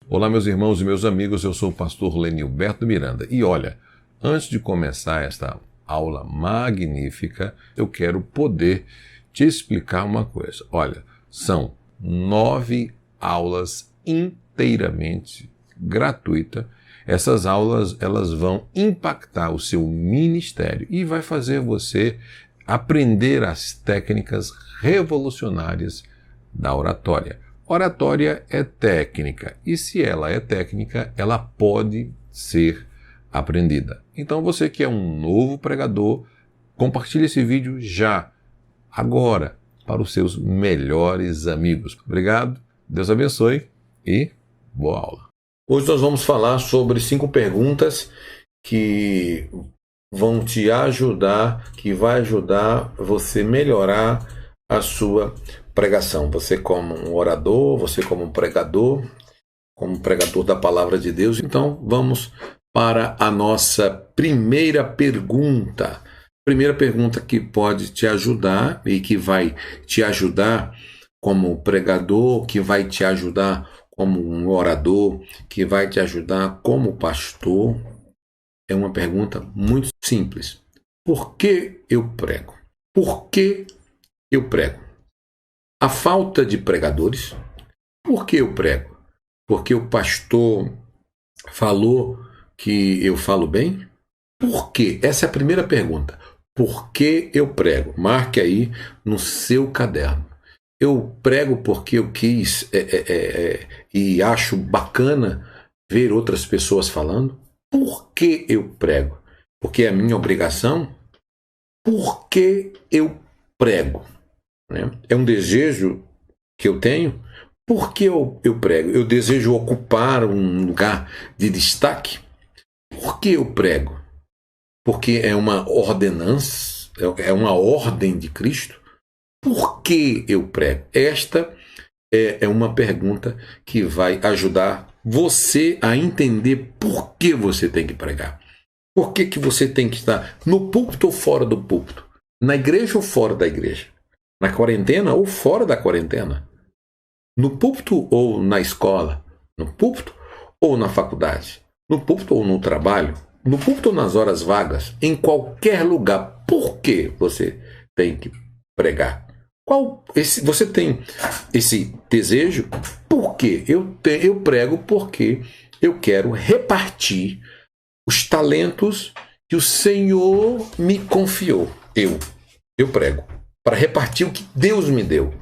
Olá, meus irmãos e meus amigos, eu sou o pastor Lenilberto Miranda. E olha, antes de começar esta aula magnífica, eu quero poder te explicar uma coisa. Olha, são 9 aulas inteiramente gratuitas. Essas aulas, elas vão impactar o seu ministério e vai fazer você aprender as técnicas revolucionárias da oratória. Oratória é técnica, e se ela é técnica, ela pode ser aprendida. Então você que é um novo pregador, compartilhe esse vídeo já, agora, para os seus melhores amigos. Obrigado, Deus abençoe e boa aula. Hoje nós vamos falar sobre 5 perguntas que vão te ajudar, que vai ajudar você melhorar a sua pregação. Você como um orador, você como um pregador da palavra de Deus. Então vamos para a nossa primeira pergunta. Primeira pergunta que pode te ajudar e que vai te ajudar como pregador, que vai te ajudar como um orador, que vai te ajudar como pastor. É uma pergunta muito simples. Por que eu prego? Por que eu prego? A falta de pregadores. Por que eu prego? Porque o pastor falou que eu falo bem? Por quê? Essa é a primeira pergunta. Por que eu prego? Marque aí no seu caderno. Eu prego porque eu quis e acho bacana ver outras pessoas falando. Por que eu prego? Porque é a minha obrigação? Por que eu prego? É um desejo que eu tenho. Por que eu prego? Eu desejo ocupar um lugar de destaque. Por que eu prego? Porque é uma ordenança, é uma ordem de Cristo. Por que eu prego? Esta é uma pergunta que vai ajudar você a entender por que você tem que pregar. Por que você tem que estar no púlpito ou fora do púlpito? Na igreja ou fora da igreja? Na quarentena ou fora da quarentena? No púlpito ou na escola? No púlpito ou na faculdade? No púlpito ou no trabalho? No púlpito ou nas horas vagas? Em qualquer lugar. Por que você tem que pregar? Você tem esse desejo? Por quê? Eu prego porque eu quero repartir os talentos que o Senhor me confiou. Eu prego para repartir o que Deus me deu.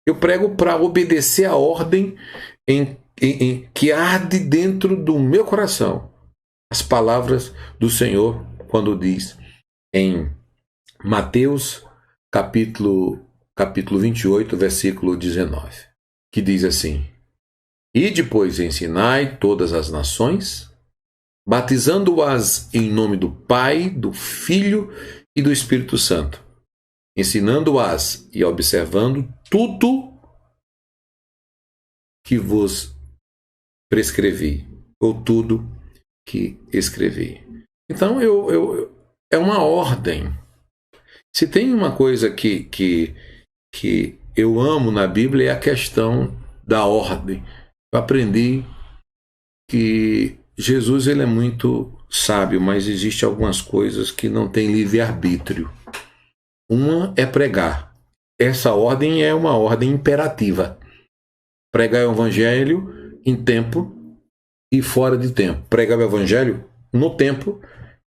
Eu prego para obedecer a ordem que arde dentro do meu coração. As palavras do Senhor quando diz em Mateus capítulo 28, versículo 19, que diz assim: E depois ensinai todas as nações, batizando-as em nome do Pai, do Filho e do Espírito Santo, ensinando-as e observando tudo que vos prescrevi, ou tudo que escrevi. Então, é uma ordem. Se tem uma coisa que eu amo na Bíblia, é a questão da ordem. Eu aprendi que Jesus ele é muito sábio, mas existem algumas coisas que não têm livre-arbítrio. Uma é pregar. Essa ordem é uma ordem imperativa. Pregar o evangelho em tempo e fora de tempo. Pregar o evangelho no tempo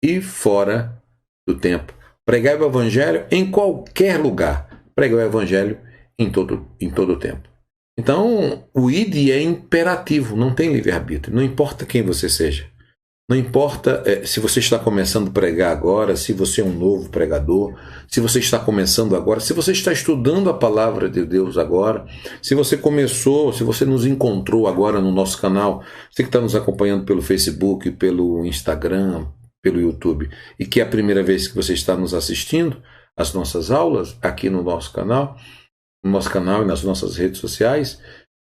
e fora do tempo. Pregar o evangelho em qualquer lugar. Pregar o evangelho em todo o tempo. Então, o id é imperativo, não tem livre-arbítrio. Não importa quem você seja. Não importa se você está começando a pregar agora, se você é um novo pregador, se você está começando agora, se você está estudando a palavra de Deus agora, se você começou, se você nos encontrou agora no nosso canal, você que está nos acompanhando pelo Facebook, pelo Instagram, pelo YouTube, e que é a primeira vez que você está nos assistindo às nossas aulas aqui no nosso canal e nas nossas redes sociais,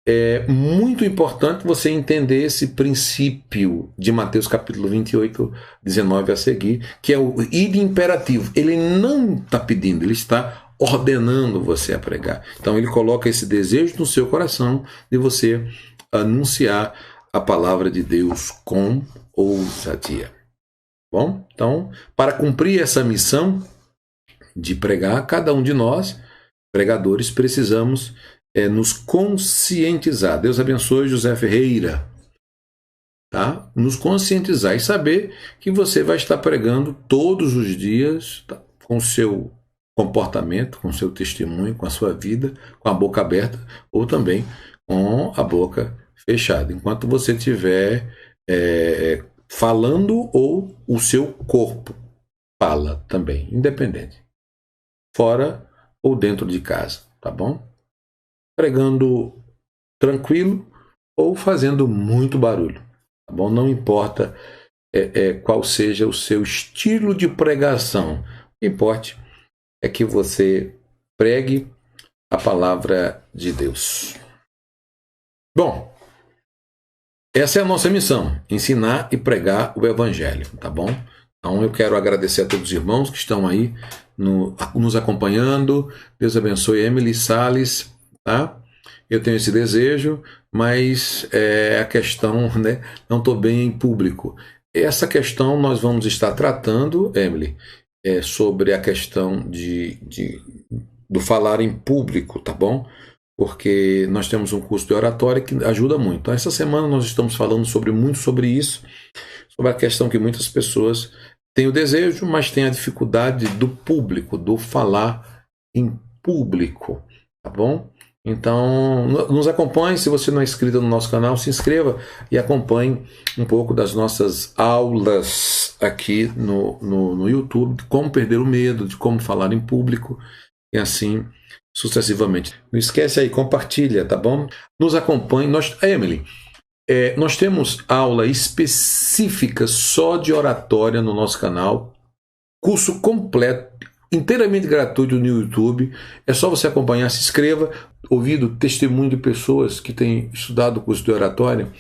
é muito importante você entender esse princípio de Mateus capítulo 28, 19 a seguir, que é o id imperativo. Ele não está pedindo, ele está ordenando você a pregar. Então ele coloca esse desejo no seu coração de você anunciar a palavra de Deus com ousadia. Bom, então, para cumprir essa missão de pregar, cada um de nós, pregadores, precisamos nos conscientizar. Deus abençoe José Ferreira. Tá? Nos conscientizar e saber que você vai estar pregando todos os dias, tá? Com o seu comportamento, com o seu testemunho, com a sua vida, com a boca aberta ou também com a boca fechada, enquanto você estiver falando ou o seu corpo fala também, independente, fora ou dentro de casa, tá bom? Pregando tranquilo ou fazendo muito barulho, tá bom? Não importa qual seja o seu estilo de pregação, o que importa é que você pregue a palavra de Deus. Bom, essa é a nossa missão, ensinar e pregar o Evangelho, tá bom? Então eu quero agradecer a todos os irmãos que estão aí nos acompanhando. Deus abençoe Emily Salles, tá? Eu tenho esse desejo, mas a questão, né? Não estou bem em público. Essa questão nós vamos estar tratando, Emily, sobre a questão do falar em público, tá bom? Porque nós temos um curso de oratória que ajuda muito. Então, essa semana nós estamos falando muito sobre isso, sobre a questão que muitas pessoas têm o desejo, mas têm a dificuldade do público, do falar em público, tá bom? Então, nos acompanhe. Se você não é inscrito no nosso canal, se inscreva e acompanhe um pouco das nossas aulas aqui no YouTube, de como perder o medo, de como falar em público e assim sucessivamente. Não esquece aí, compartilha, tá bom? Nos acompanhe. Emily, nós temos aula específica só de oratória no nosso canal, curso completo, inteiramente gratuito no YouTube. É só você acompanhar, se inscreva, ouvindo testemunho de pessoas que têm estudado o curso de oratória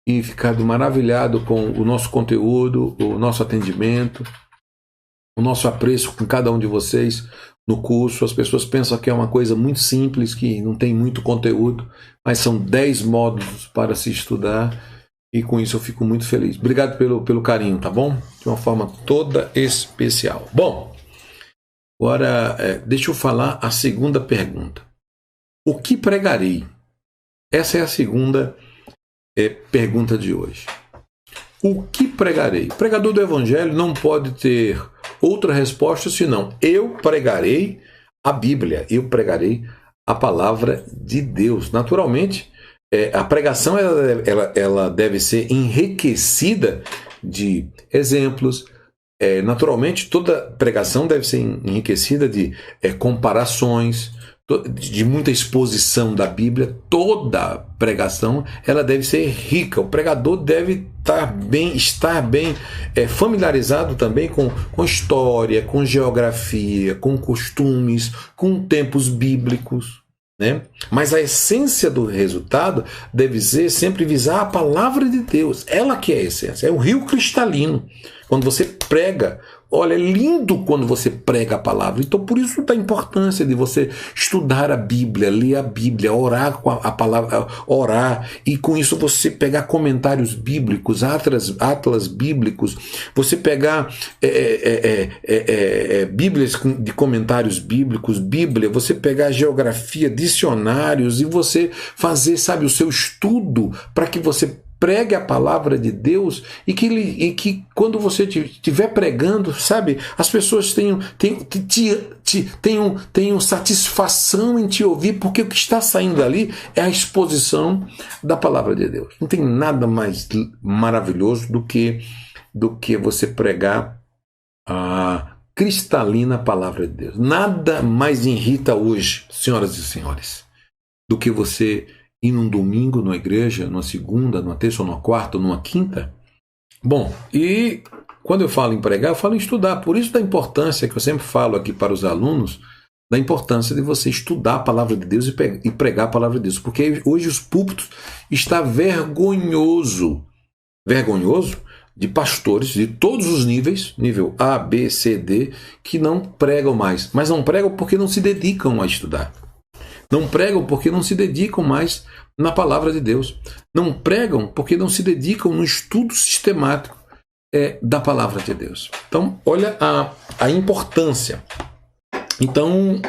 e ficado maravilhado com o nosso conteúdo, o nosso atendimento, o nosso apreço com cada um de vocês no curso. As pessoas pensam que é uma coisa muito simples, que não tem muito conteúdo, mas são 10 módulos para se estudar e com isso eu fico muito feliz. Obrigado pelo carinho, tá bom? De uma forma toda especial. Bom, agora deixa eu falar a segunda pergunta. O que pregarei? Essa é a segunda pergunta de hoje. O que pregarei? O pregador do Evangelho não pode ter outra resposta senão: eu pregarei a Bíblia, eu pregarei a palavra de Deus. Naturalmente, a pregação ela deve ser enriquecida de exemplos. Naturalmente, toda pregação deve ser enriquecida de comparações, de muita exposição da Bíblia. Toda pregação ela deve ser rica. O pregador deve estar bem familiarizado também com história, com geografia, com costumes, com tempos bíblicos, né? Mas a essência do resultado deve ser sempre visar a palavra de Deus. Ela que é a essência, é o rio cristalino. Quando você prega, olha, é lindo quando você prega a palavra. Então, por isso da importância de você estudar a Bíblia, ler a Bíblia, orar com a palavra, orar, e com isso você pegar comentários bíblicos, atlas bíblicos, você pegar Bíblias de comentários bíblicos, Bíblia, você pegar geografia, dicionários, e você fazer, sabe, o seu estudo para que você pregue a palavra de Deus e que quando você estiver pregando, sabe, as pessoas tenham satisfação em te ouvir, porque o que está saindo dali é a exposição da palavra de Deus. Não tem nada mais maravilhoso do que você pregar a cristalina palavra de Deus. Nada mais irrita hoje, senhoras e senhores, do que você ir num domingo numa igreja, numa segunda, numa terça, ou numa quarta, ou numa quinta. Bom, e quando eu falo em pregar, eu falo em estudar. Por isso da importância que eu sempre falo aqui para os alunos, da importância de você estudar a palavra de Deus e pregar a palavra de Deus. Porque hoje os púlpitos está vergonhoso de pastores de todos os níveis, nível A, B, C, D, que não pregam mais. Mas não pregam porque não se dedicam a estudar. Não pregam porque não se dedicam mais na palavra de Deus. Não pregam porque não se dedicam no estudo sistemático da palavra de Deus. Então, olha a importância. Então,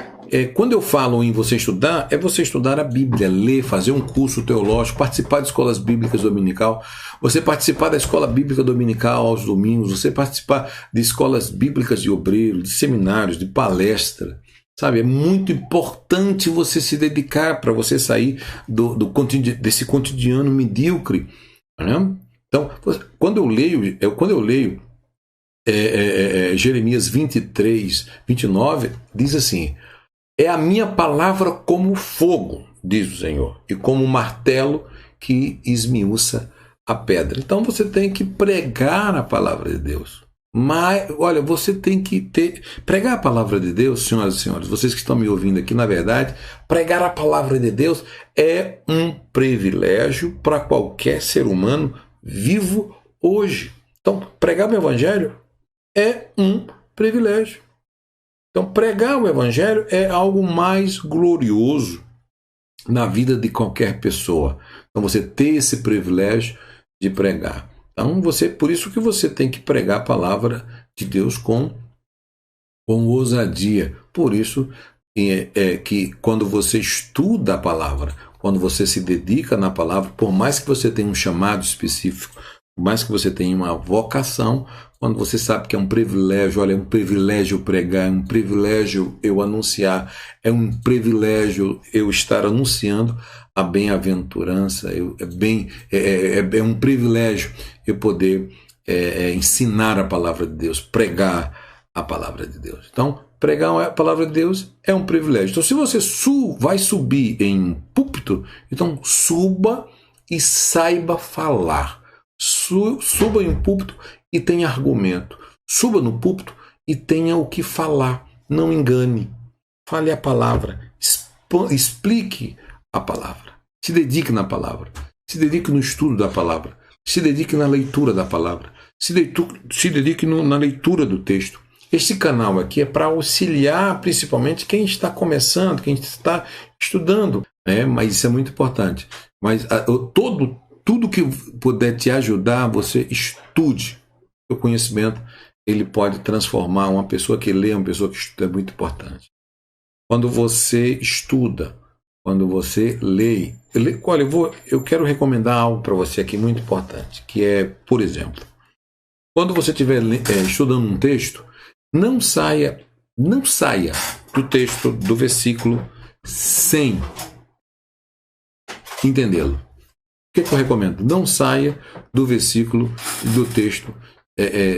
quando eu falo em você estudar, é você estudar a Bíblia, ler, fazer um curso teológico, participar de escolas bíblicas dominical, você participar da escola bíblica dominical aos domingos, você participar de escolas bíblicas de obreiro, de seminários, de palestra. Sabe, é muito importante você se dedicar para você sair desse cotidiano medíocre. Né? Então, quando eu leio Jeremias 23, 29, diz assim: é a minha palavra como fogo, diz o Senhor, e como um martelo que esmiuça a pedra. Então você tem que pregar a palavra de Deus. Mas, olha, você tem que pregar a palavra de Deus, senhoras e senhores, vocês que estão me ouvindo aqui, na verdade, pregar a palavra de Deus é um privilégio para qualquer ser humano vivo hoje. Então, pregar o Evangelho é um privilégio. Então, pregar o Evangelho é algo mais glorioso na vida de qualquer pessoa. Então, você ter esse privilégio de pregar. Então, por isso que você tem que pregar a palavra de Deus com ousadia. Por isso que quando você estuda a palavra, quando você se dedica na palavra, por mais que você tenha um chamado específico, por mais que você tenha uma vocação, quando você sabe que é um privilégio, olha, é um privilégio pregar, é um privilégio eu anunciar, é um privilégio eu estar anunciando a bem-aventurança, é um privilégio eu poder ensinar a palavra de Deus, pregar a palavra de Deus. Então, pregar a palavra de Deus é um privilégio. Então, se você vai subir em um púlpito, então suba e saiba falar. Suba em um púlpito e tenha argumento. Suba no púlpito e tenha o que falar. Não engane. Fale a palavra. Explique a palavra. Se dedique na palavra. Se dedique no estudo da palavra. Se dedique na leitura da palavra. Se dedique na leitura do texto. Este canal aqui é para auxiliar principalmente quem está começando, quem está estudando. Mas isso é muito importante. Mas tudo que puder te ajudar, você estude. O conhecimento, ele pode transformar uma pessoa que lê, uma pessoa que estuda, é muito importante. Quando você estuda, quando você lê, olha, eu quero recomendar algo para você aqui muito importante, que é, por exemplo, quando você estiver estudando um texto, não saia do texto, do versículo, sem entendê-lo. O que eu recomendo? Não saia do versículo, do texto,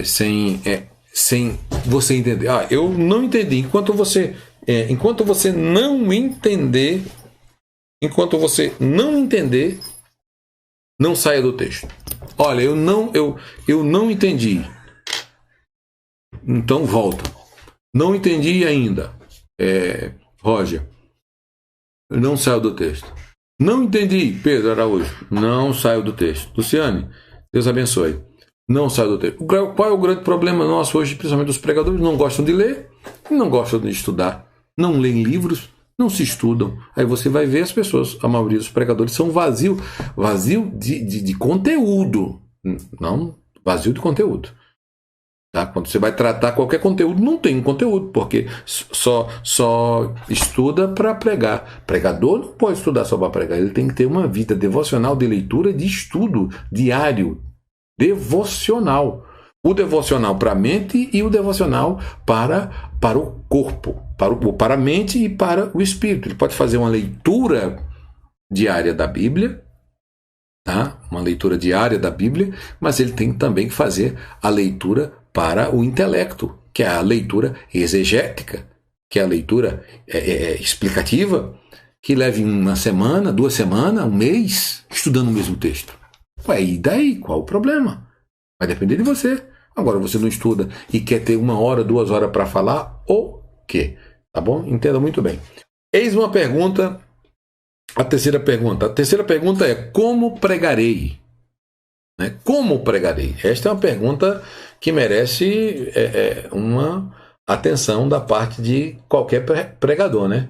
sem você entender. Eu não entendi. Enquanto você não entender, não saia do texto. Olha, eu não entendi. Então volta. Não entendi ainda. Roger, não saiu do texto. Não entendi, Pedro Araújo. Não saiu do texto. Luciane, Deus abençoe. Não saiu do texto. Qual é o grande problema nosso hoje, principalmente os pregadores? Não gostam de ler, não gostam de estudar, não leem livros, não se estudam. Aí você vai ver as pessoas, a maioria dos pregadores são vazio de conteúdo. Não, vazio de conteúdo. Tá? Quando você vai tratar qualquer conteúdo, não tem conteúdo, porque só estuda para pregar. Pregador não pode estudar só para pregar, ele tem que ter uma vida devocional de leitura, de estudo diário, devocional. O devocional para a mente e o devocional para o corpo, para a mente e para o espírito. Ele pode fazer uma leitura diária da Bíblia, tá? Uma leitura diária da Bíblia, mas ele tem também que fazer a leitura para o intelecto, que é a leitura exegética, que é a leitura explicativa, que leve uma semana, 2 semanas, 1 mês, estudando o mesmo texto. Ué, e daí? Qual o problema? Vai depender de você. Agora, você não estuda e quer ter 1 hora, 2 horas para falar, o quê? Tá bom? Entenda muito bem. Eis uma pergunta, a terceira pergunta. A terceira pergunta é: como pregarei? Como pregarei? Esta é uma pergunta que merece uma atenção da parte de qualquer pregador, né?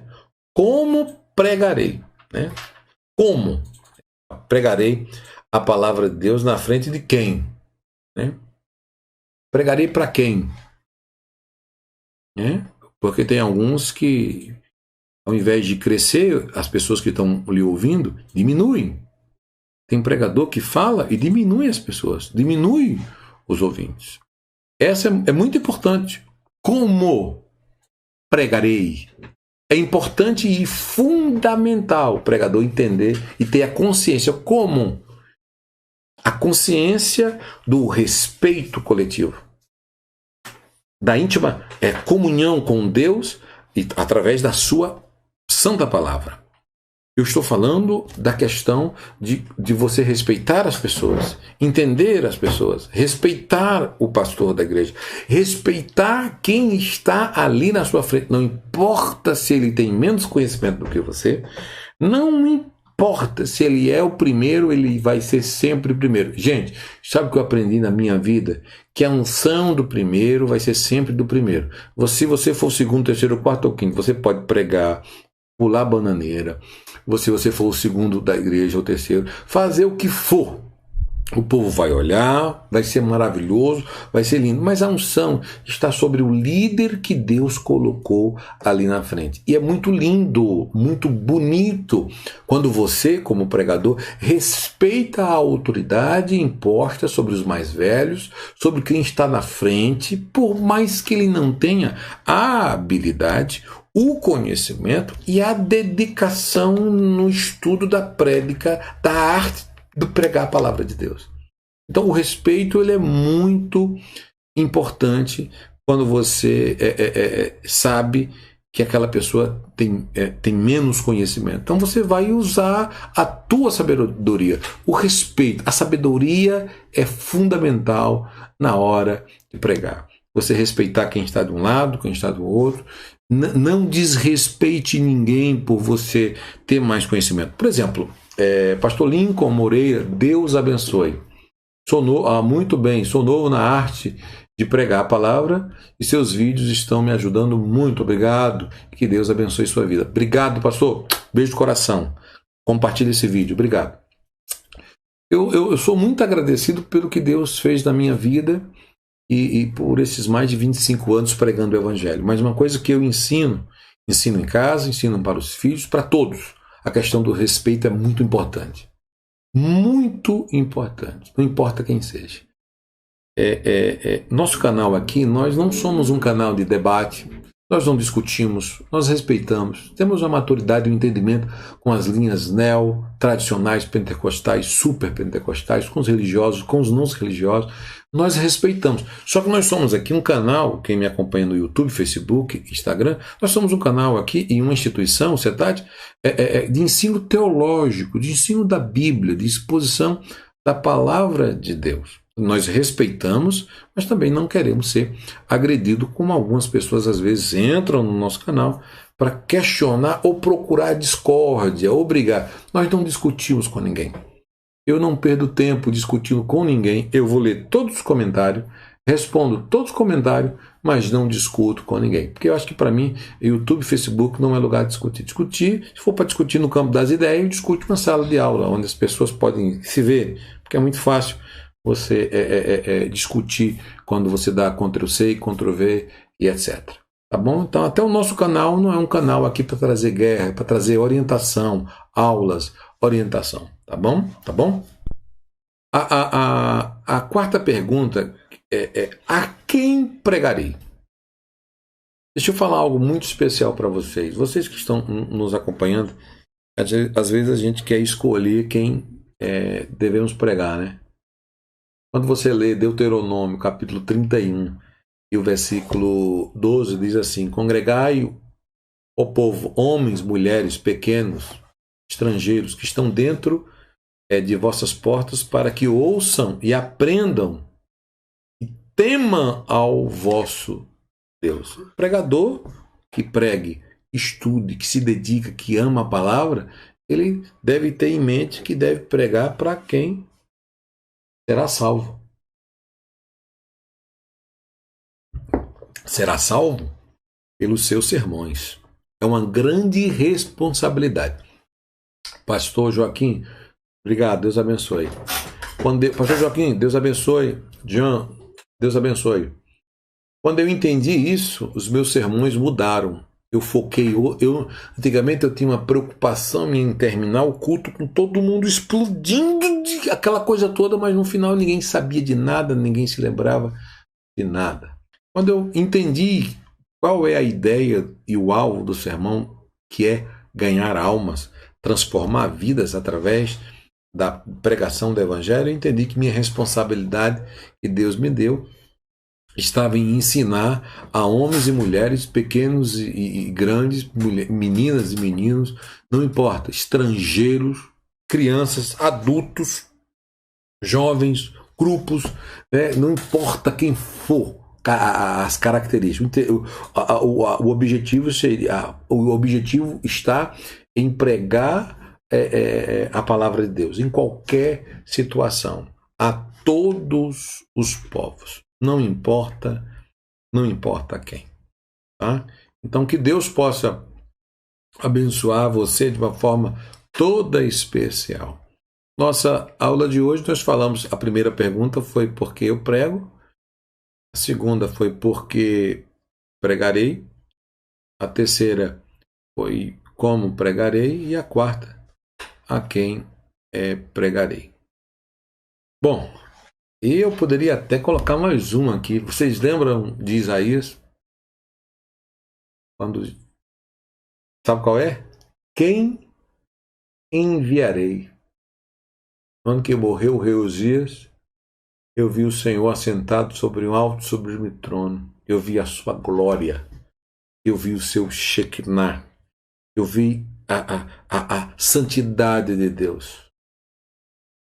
Como pregarei. Né? Como pregarei a palavra de Deus na frente de quem? Né? Pregarei para quem? Né? Porque tem alguns que, ao invés de crescer, as pessoas que estão lhe ouvindo diminuem. Tem pregador que fala e diminui as pessoas, diminui os ouvintes. Essa é muito importante. Como pregarei? É importante e fundamental o pregador entender e ter a consciência. Como? A consciência do respeito coletivo, da íntima comunhão com Deus e através da sua santa palavra. Eu estou falando da questão de você respeitar as pessoas, entender as pessoas, respeitar o pastor da igreja, respeitar quem está ali na sua frente. Não importa se ele tem menos conhecimento do que você, não importa se ele é o primeiro, ele vai ser sempre o primeiro. Gente, sabe o que eu aprendi na minha vida? Que a unção do primeiro vai ser sempre do primeiro. Se você for o segundo, terceiro, quarto ou quinto, você pode pregar, pular bananeira, se você for o segundo da igreja ou o terceiro, fazer o que for. O povo vai olhar, vai ser maravilhoso, vai ser lindo, mas a unção está sobre o líder que Deus colocou ali na frente. E é muito lindo, muito bonito, quando você, como pregador, respeita a autoridade imposta sobre os mais velhos, sobre quem está na frente, por mais que ele não tenha a habilidade, o conhecimento e a dedicação no estudo da prédica, da arte de pregar a palavra de Deus. Então o respeito ele é muito importante quando você sabe que aquela pessoa tem menos conhecimento. Então você vai usar a tua sabedoria. O respeito, a sabedoria é fundamental na hora de pregar. Você respeitar quem está de um lado, quem está do outro. Não desrespeite ninguém por você ter mais conhecimento. Por exemplo, Pastor Lincoln Moreira, Deus abençoe. Muito bem, sou novo na arte de pregar a palavra e seus vídeos estão me ajudando muito. Obrigado. Que Deus abençoe sua vida. Obrigado, pastor. Beijo do coração. Compartilhe esse vídeo. Obrigado. Eu sou muito agradecido pelo que Deus fez na minha vida e por esses mais de 25 anos pregando o Evangelho. Mas uma coisa que eu ensino em casa, ensino para os filhos, para todos. A questão do respeito é muito importante. Muito importante. Não importa quem seja. Nosso canal aqui, nós não somos um canal de debate, nós não discutimos, nós respeitamos. Temos uma maturidade e um entendimento com as linhas tradicionais, pentecostais, super pentecostais, com os religiosos, com os não religiosos. Nós respeitamos. Só que nós somos aqui um canal, quem me acompanha no YouTube, Facebook, Instagram, nós somos um canal aqui e uma instituição, sociedade, de ensino teológico, de ensino da Bíblia, de exposição da palavra de Deus. Nós respeitamos, mas também não queremos ser agredidos, como algumas pessoas às vezes entram no nosso canal para questionar ou procurar discórdia, ou brigar. Nós não discutimos com ninguém. Eu não perdo tempo discutindo com ninguém. Eu vou ler todos os comentários, respondo todos os comentários, mas não discuto com ninguém. Porque eu acho que para mim, YouTube, Facebook não é lugar de discutir. Discutir, se for para discutir no campo das ideias, eu discuto uma sala de aula, onde as pessoas podem se ver, porque é muito fácil você discutir quando você dá Ctrl+C, Ctrl+V e etc. Tá bom? Então até o nosso canal não é um canal aqui para trazer guerra, é para trazer orientação, aulas, orientação. Tá bom? Tá bom? A quarta pergunta a quem pregarei? Deixa eu falar algo muito especial para vocês. Vocês que estão nos acompanhando, às vezes a gente quer escolher quem devemos pregar, né? Quando você lê Deuteronômio, capítulo 31, e o versículo 12 diz assim: congregai o povo, homens, mulheres, pequenos, estrangeiros, que estão dentro de vossas portas, para que ouçam e aprendam e temam ao vosso Deus. O pregador que pregue, estude, que se dedica, que ama a palavra, ele deve ter em mente que deve pregar para quem será salvo. Será salvo pelos seus sermões. É uma grande responsabilidade. Pastor Joaquim, obrigado, Deus abençoe. Pastor Joaquim, Deus abençoe. Jean, Deus abençoe. Quando eu entendi isso, os meus sermões mudaram. Eu foquei. Antigamente eu tinha uma preocupação em terminar o culto com todo mundo explodindo, aquela coisa toda, mas no final ninguém sabia de nada, ninguém se lembrava de nada. Quando eu entendi qual é a ideia e o alvo do sermão, que é ganhar almas, transformar vidas através da pregação do Evangelho, eu entendi que minha responsabilidade que Deus me deu estava em ensinar a homens e mulheres, pequenos e grandes, meninas e meninos, não importa, estrangeiros, crianças, adultos, jovens, grupos, né? Não importa quem for, as características. O objetivo está em pregar a palavra de Deus em qualquer situação, a todos os povos. Não importa quem. Tá? Então, que Deus possa abençoar você de uma forma toda especial. Nossa aula de hoje nós falamos, a primeira pergunta foi por que eu prego, a segunda foi por que pregarei, a terceira foi como pregarei e a quarta, a quem pregarei. Bom, e eu poderia até colocar mais uma aqui. Vocês lembram de Isaías? Sabe qual é? Quem enviarei? Quando que morreu o rei Uzias, eu vi o Senhor assentado sobre um alto sublime trono. Eu vi a sua glória. Eu vi o seu Shekinah. Eu vi a santidade de Deus.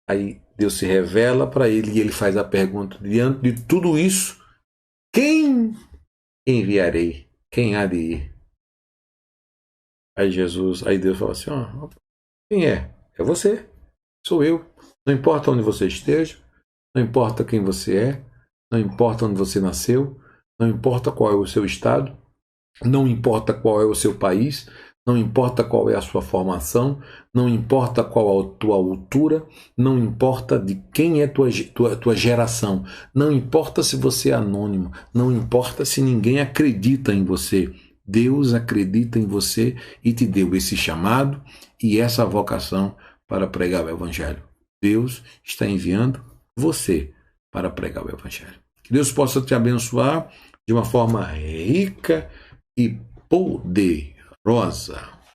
Aí Deus se revela para ele e ele faz a pergunta: diante de tudo isso, quem enviarei? Quem há de ir? Aí Deus fala assim: quem é? É você, sou eu. Não importa onde você esteja, não importa quem você é, não importa onde você nasceu, não importa qual é o seu estado, não importa qual é o seu país, não importa qual é a sua formação, não importa qual a tua altura, não importa de quem é tua geração, não importa se você é anônimo, não importa se ninguém acredita em você. Deus acredita em você e te deu esse chamado e essa vocação para pregar o Evangelho. Deus está enviando você para pregar o Evangelho. Que Deus possa te abençoar de uma forma rica e poderosa.